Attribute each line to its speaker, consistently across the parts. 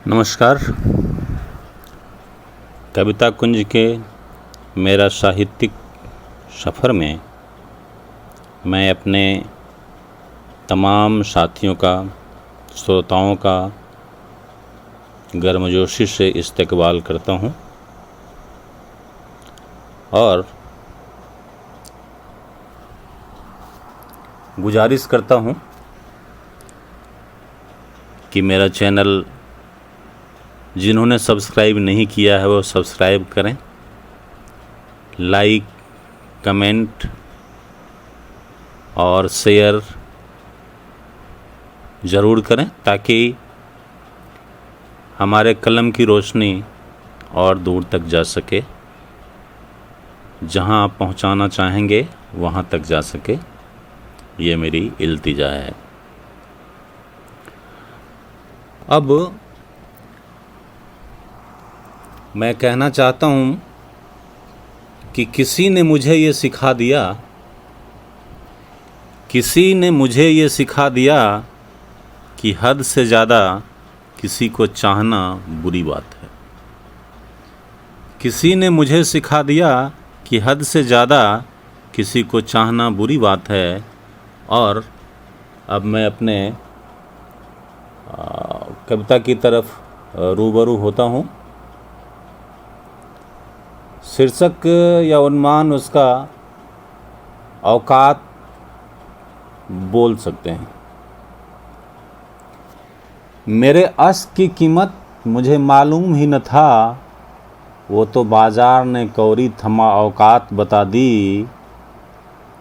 Speaker 1: नमस्कार। कविता कुंज के मेरा साहित्यिक सफ़र में मैं अपने तमाम साथियों का, श्रोताओं का गर्मजोशी से इस्तकबाल करता हूं और गुजारिश करता हूं कि मेरा चैनल जिन्होंने सब्सक्राइब नहीं किया है वो सब्सक्राइब करें, लाइक, कमेंट और शेयर ज़रूर करें ताकि हमारे कलम की रोशनी और दूर तक जा सके, जहां आप पहुंचाना चाहेंगे वहां तक जा सके। ये मेरी इल्तिजा है। अब मैं कहना चाहता हूँ कि किसी ने मुझे ये सिखा दिया कि हद से ज़्यादा किसी को चाहना बुरी बात है। किसी ने मुझे सिखा दिया कि हद से ज़्यादा किसी को चाहना बुरी बात है। और अब मैं अपने कविता की तरफ रूबरू होता हूँ। शीर्षक या उन्माद उसका औकात बोल सकते हैं। मेरे अश्क की कीमत मुझे मालूम ही न था, वो तो बाजार ने कौरी थमा औकात बता दी।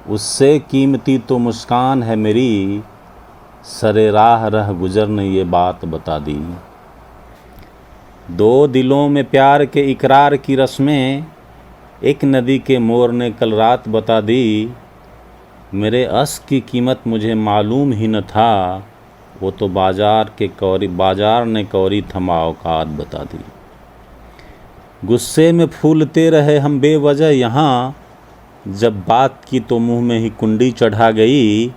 Speaker 1: उससे कीमती तो मुस्कान है मेरी, सरे राह रह गुजर ने ये बात बता दी। दो दिलों में प्यार के इकरार की रस्में एक नदी के मोर ने कल रात बता दी। मेरे अश्क की कीमत मुझे मालूम ही न था, वो तो बाजार ने कौरी थमा औकात बता दी। गुस्से में फूलते रहे हम बेवजह यहाँ, जब बात की तो मुंह में ही कुंडी चढ़ा गई।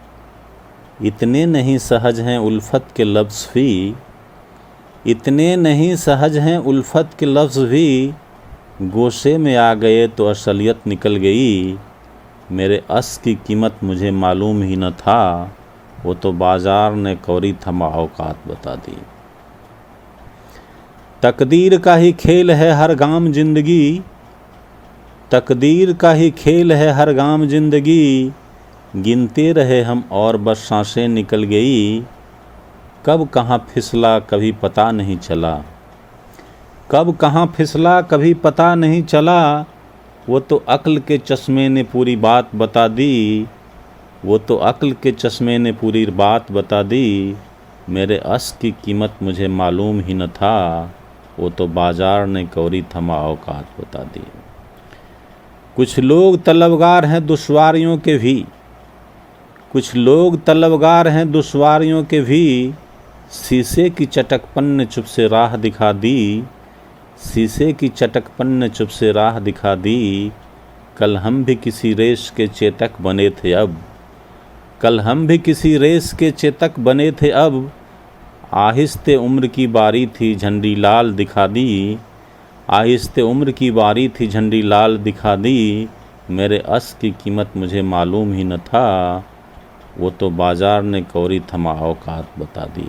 Speaker 1: इतने नहीं सहज हैं उल्फत के लफ्ज़ भी, इतने नहीं सहज हैं उल्फत के लफ्ज़ भी, गोशे में आ गए तो असलियत निकल गई। मेरे अश्क की कीमत मुझे मालूम ही न था, वो तो बाजार ने कौरी थमा औकात बता दी। तकदीर का ही खेल है हर गाम जिंदगी, तकदीर का ही खेल है हर गाम जिंदगी। गिनते रहे हम और बस सांसें निकल गई। कब कहाँ फिसला कभी पता नहीं चला, कब कहाँ फिसला कभी पता नहीं चला। वो तो अक्ल के चश्मे ने पूरी बात बता दी, वो तो अक्ल के चश्मे ने पूरी बात बता दी। मेरे अश्क की कीमत मुझे मालूम ही न था, वो तो बाजार ने कौरी थमा औकात बता दी। कुछ लोग तलबगार हैं दुश्वारियों के भी, कुछ लोग तलबगार हैं दुश्वारियों के भी। शीशे की चटकपन ने चुप से राह दिखा दी, शीशे की चटकपन ने चुप से राह दिखा दी। कल हम भी किसी रेस के चेतक बने थे अब, कल हम भी किसी रेस के चेतक बने थे अब। आहिस्ते उम्र की बारी थी झंडी लाल दिखा दी, आहिस्ते उम्र की बारी थी झंडी लाल दिखा दी। मेरे अश्क की कीमत मुझे मालूम ही न था, वो तो बाजार ने कौरी थमा औकात बता दी।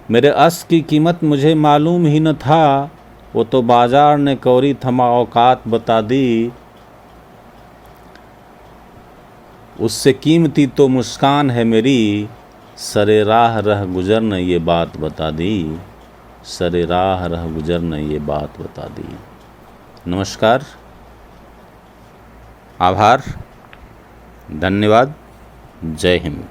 Speaker 1: मेरे अश्क की कीमत मुझे मालूम ही न था, वो तो बाजार ने कौरी थमा औकात बता दी। उससे कीमती तो मुस्कान है मेरी, सरे राह रह गुजर ने ये बात बता दी, सरे राह रह गुजर ने ये बात बता दी। नमस्कार, आभार, धन्यवाद, जय हिंद।